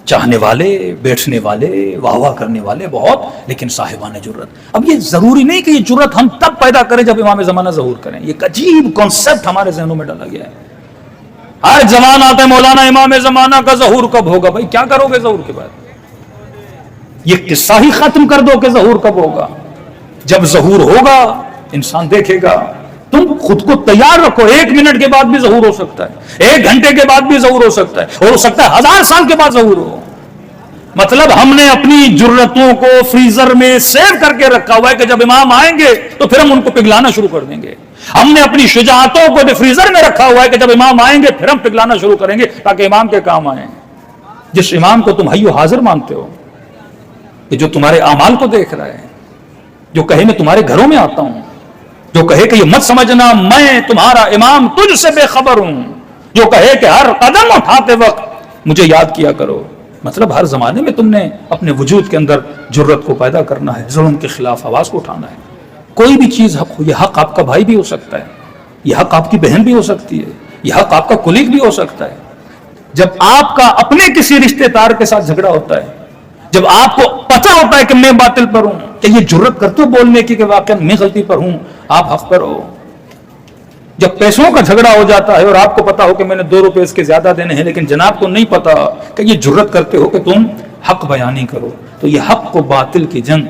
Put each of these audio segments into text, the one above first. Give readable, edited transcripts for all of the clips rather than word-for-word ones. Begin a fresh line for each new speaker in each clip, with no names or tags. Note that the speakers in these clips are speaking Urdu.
چاہنے والے، بیٹھنے والے، واہ واہ کرنے والے بہت، لیکن صاحبان جرت. اب یہ ضروری نہیں کہ یہ جرت ہم تب پیدا کریں جب امام زمانہ ظہور کریں. یہ ایک عجیب کانسیپٹ ہمارے ذہنوں میں ڈالا گیا ہے. ہر زمانہ آتا ہے مولانا امام زمانہ کا ظہور کب ہوگا؟ بھائی کیا کرو گے ظہور کے بعد؟ یہ قصہ ہی ختم کر دو کہ ظہور کب ہوگا. جب ظہور ہوگا انسان دیکھے گا. تم خود کو تیار رکھو، 1 منٹ کے بعد بھی ظہور ہو سکتا ہے، 1 گھنٹے کے بعد بھی ظہور ہو سکتا ہے، ہو سکتا ہے 1000 سال کے بعد ظہور ہو. مطلب ہم نے اپنی جرتوں کو فریزر میں سیو کر کے رکھا ہوا ہے کہ جب امام آئیں گے تو پھر ہم ان کو پگھلانا شروع کر دیں گے. ہم نے اپنی شجاعتوں کو فریزر میں رکھا ہوا ہے کہ جب امام آئیں گے پھر ہم پگھلانا شروع کریں گے تاکہ امام کے کام آئیں. جس امام کو تم حی و حاضر مانتے ہو، کہ جو تمہارے اعمال کو دیکھ رہا ہے، جو کہے میں تمہارے گھروں میں آتا ہوں، جو کہے کہ یہ مت سمجھنا میں تمہارا امام تجھ سے بے خبر ہوں، جو کہے کہ ہر قدم اٹھاتے وقت مجھے یاد کیا کرو. مطلب ہر زمانے میں تم نے اپنے وجود کے اندر جرت کو پیدا کرنا ہے، ظلم کے خلاف آواز کو اٹھانا ہے. کوئی بھی چیز حق ہو، یہ حق آپ کا بھائی بھی ہو سکتا ہے، یہ حق آپ کی بہن بھی ہو سکتی ہے، یہ حق آپ کا کولیگ بھی ہو سکتا ہے. جب آپ کا اپنے کسی رشتے دار کے ساتھ جھگڑا ہوتا ہے، جب آپ کو پتا ہوتا ہے کہ میں باطل پر ہوں، کہ یہ جرت کرتے ہو بولنے کی کہ واقعا میں غلطی پر ہوں، آپ حق پر ہو. جب پیسوں کا جھگڑا ہو جاتا ہے اور آپ کو پتا ہو کہ میں نے 2 روپے اس کے زیادہ دینے ہیں، لیکن جناب کو نہیں پتا کہ یہ جرت کرتے ہو کہ تم حق بیانی کرو، تو یہ حق و باطل کی جنگ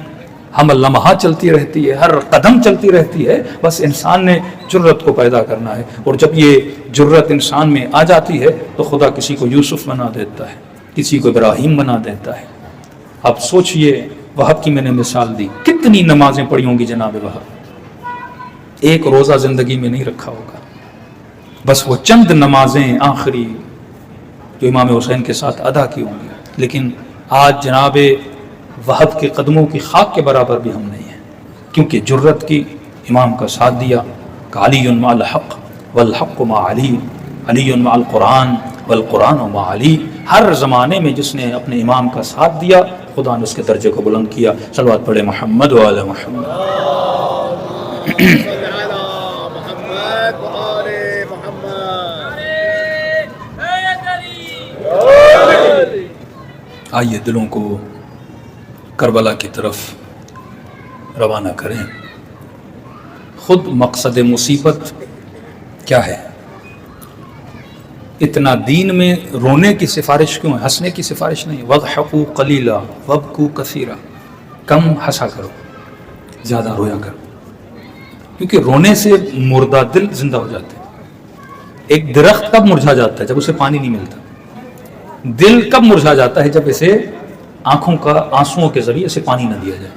ہم لمحہ چلتی رہتی ہے، ہر قدم چلتی رہتی ہے. بس انسان نے جرت کو پیدا کرنا ہے، اور جب یہ جرت انسان میں آ جاتی ہے تو خدا کسی کو یوسف بنا دیتا ہے، کسی کو ابراہیم بنا دیتا ہے. اب سوچئے، وہب کی میں نے مثال دی، کتنی نمازیں پڑھی ہوں گی جناب وہب؟ 1 روزہ زندگی میں نہیں رکھا ہوگا. بس وہ چند نمازیں آخری جو امام حسین کے ساتھ ادا کی ہوں گی. لیکن آج جناب وہب کے قدموں کی خاک کے برابر بھی ہم نہیں ہیں، کیونکہ جرت کی، امام کا ساتھ دیا. علی مع الحق والحق مع علی، علی مع القرآن والقرآن مع علی. ہر زمانے میں جس نے اپنے امام کا ساتھ دیا، خدا نے اس کے درجے کو بلند کیا. صلوات پڑھے محمد و آل محمد. آئیے دلوں کو کربلا کی طرف روانہ کریں. خود مقصد مصیبت کیا ہے؟ اتنا دین میں رونے کی سفارش کیوں ہے؟ ہنسنے کی سفارش نہیں. وَضْحَكُوا قَلِيلًا وَابْكُوا كَثِيرًا. کم ہنسا کرو، زیادہ رویا کرو، کیونکہ رونے سے مردہ دل زندہ ہو جاتے ہیں. ایک درخت کب مرجھا جاتا ہے؟ جب اسے پانی نہیں ملتا. دل کب مرجھا جاتا ہے؟ جب اسے آنکھوں کا آنسوؤں کے ذریعے سے پانی نہ دیا جائے.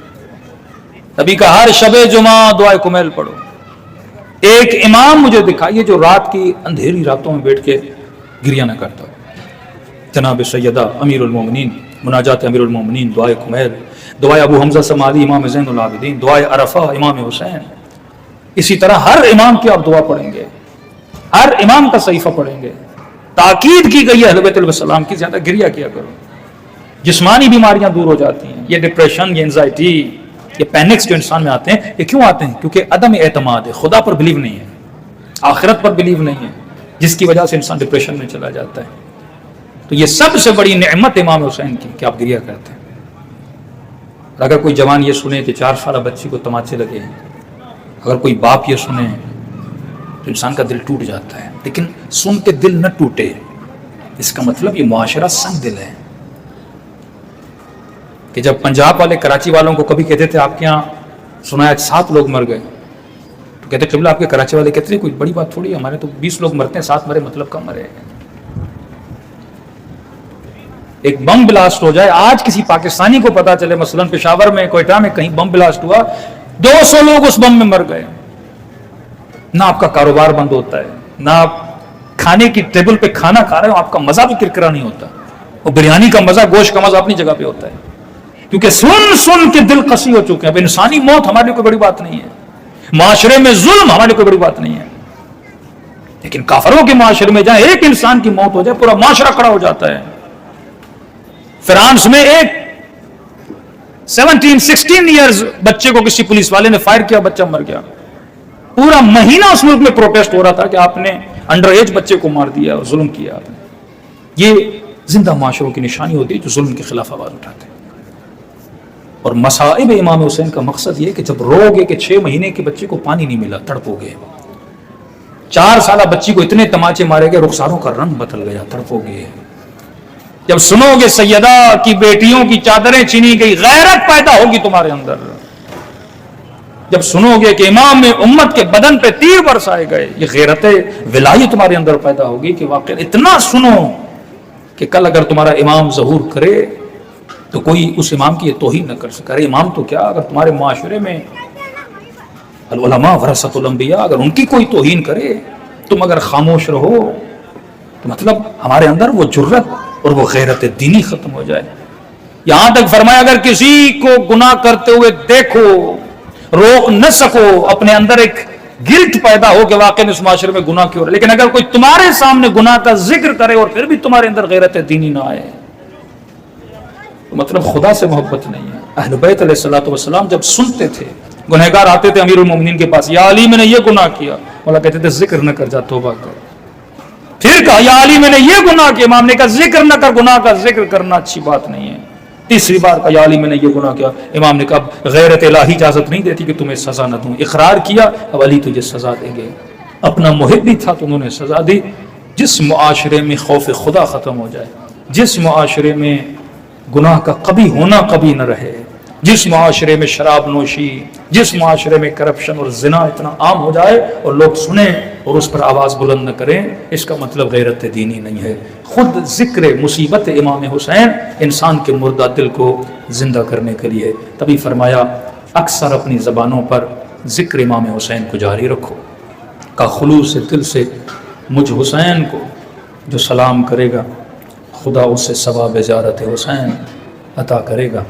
تبھی کا ہر شب جمعہ دعائے کمیل پڑھو. ایک امام مجھے دکھائیے جو رات کی اندھیری راتوں میں بیٹھ کے گریہ نہ کرتا. جناب سیدہ امیر المومنین، مناجات امیر المومنین، دعائے کمیل، دعائے ابو حمزہ سمالی امام زین العابدین، دعائے عرفہ امام حسین. اسی طرح ہر امام کی آپ دعا پڑھیں گے، ہر امام کا صحیفہ پڑھیں گے. تاکید کی گئی ہے اہل بیت السلام کی، زیادہ گریہ کیا کرو. جسمانی بیماریاں دور ہو جاتی ہیں. یہ ڈپریشن، یہ انزائٹی، یہ پینکس جو انسان میں آتے ہیں، یہ کیوں آتے ہیں؟ کیونکہ عدم اعتماد ہے، خدا پر بلیو نہیں ہے، آخرت پر بلیو نہیں ہے، جس کی وجہ سے انسان ڈپریشن میں چلا جاتا ہے. تو یہ سب سے بڑی نعمت امام حسین کی کہ آپ گریہ کرتے ہیں. اگر کوئی جوان یہ سنے کہ 4 سالہ بچی کو تماچے لگے ہیں، اگر کوئی باپ یہ سنے تو انسان کا دل ٹوٹ جاتا ہے. لیکن سن کے دل نہ ٹوٹے، اس کا مطلب یہ معاشرہ سنگ دل ہے. کہ جب پنجاب والے کراچی والوں کو کبھی کہتے تھے آپ کے یہاں سنا ہے 7 لوگ مر گئے، تو کہتے قبلہ آپ کے کراچی والے کہتے ہیں کوئی بڑی بات تھوڑی ہے، ہمارے تو 20 لوگ مرتے ہیں، 7 مرے مطلب کم مرے. ایک بم بلاسٹ ہو جائے، آج کسی پاکستانی کو پتا چلے مثلا پشاور میں، کوئٹہ میں کہیں بم بلاسٹ ہوا، 200 لوگ اس بم میں مر گئے، نہ آپ کا کاروبار بند ہوتا ہے، نہ آپ کھانے کی ٹیبل پہ کھانا کھا رہے ہو، آپ کا مزہ بھی کرکرا نہیں ہوتا. اور بریانی کا مزہ، گوشت کا مزہ اپنی جگہ پہ ہوتا ہے، کیونکہ سن کے دل قسی ہو چکے ہیں. اب انسانی موت ہمارے لیے کوئی بڑی بات نہیں ہے، معاشرے میں ظلم ہمارے لیے کوئی بڑی بات نہیں ہے. لیکن کافروں کے معاشرے میں جہاں ایک انسان کی موت ہو جائے پورا معاشرہ کھڑا ہو جاتا ہے. فرانس میں ایک 16 ایئرز بچے کو کسی پولیس والے نے فائر کیا، بچہ مر گیا. پورا مہینہ اس ملک میں پروٹیسٹ ہو رہا تھا کہ آپ نے انڈر ایج بچے کو مار دیا اور ظلم کیا آپ نے. یہ زندہ معاشروں کی نشانی ہوتی ہے جو ظلم کے خلاف آواز اٹھاتے ہیں. اور مصائب امام حسین کا مقصد یہ کہ جب رو گے کہ 6 مہینے کے بچے کو پانی نہیں ملا تڑپو گے, 4 سالہ بچی کو اتنے تماچے مارے گئے رخساروں کا رنگ بدل گیا تڑپو گے. جب سنو گے سیدہ کی بیٹیوں کی چادریں چھینی گئی غیرت پیدا ہوگی تمہارے اندر. جب سنو گے کہ امام امت کے بدن پہ تیر برسائے گئے یہ غیرت ولائی تمہارے اندر پیدا ہوگی کہ واقعی اتنا سنو کہ کل اگر تمہارا امام ظہور کرے تو کوئی اس امام کی یہ توہین نہ کر سکے. ارے امام تو کیا, اگر تمہارے معاشرے میں العلماء ورثۃ الانبیاء اگر ان کی کوئی توہین کرے تم اگر خاموش رہو تو مطلب ہمارے اندر وہ جرت اور وہ غیرت دینی ختم ہو جائے. یہاں تک فرمایا اگر کسی کو گناہ کرتے ہوئے دیکھو روک نہ سکو, اپنے اندر ایک گلٹ پیدا ہو کہ واقعی اس معاشرے میں گناہ کیوں رہا, لیکن اگر کوئی تمہارے سامنے گناہ کا ذکر کرے اور پھر بھی تمہارے اندر غیرت دینی نہ آئے تو مطلب خدا سے محبت نہیں ہے. اہل بیت علیہ الصلوۃ والسلام جب سنتے تھے گنہگار آتے تھے امیر المومنین کے پاس, یا علی میں نے یہ گناہ کیا, مولا کہتے تھے ذکر نہ کر, جا توبہ کر. پھر کہا یا علی میں نے یہ گناہ کیا, امام نے کہا ذکر نہ کر, گناہ کا ذکر کرنا اچھی بات نہیں ہے. تیسری بار کہا یا علی میں نے یہ گناہ کیا, امام نے کہا غیرت الہی اجازت نہیں دیتی کہ تمہیں سزا نہ دوں. اقرار کیا, اب علی تجھے سزا دیں گے. اپنا محب بھی تھا تو انہوں نے سزا دی. جس معاشرے میں خوف خدا ختم ہو جائے, جس معاشرے میں گناہ کا کبھی ہونا کبھی نہ رہے, جس معاشرے میں شراب نوشی, جس معاشرے میں کرپشن اور زنا اتنا عام ہو جائے اور لوگ سنیں اور اس پر آواز بلند نہ کریں, اس کا مطلب غیرت دینی نہیں ہے. خود ذکر مصیبت امام حسین انسان کے مردہ دل کو زندہ کرنے کے لیے. تبھی فرمایا اکثر اپنی زبانوں پر ذکر امام حسین کو جاری رکھو. کا خلوص دل سے مجھ حسین کو جو سلام کرے گا خدا اسے ثواب زیارت حسین عطا کرے گا.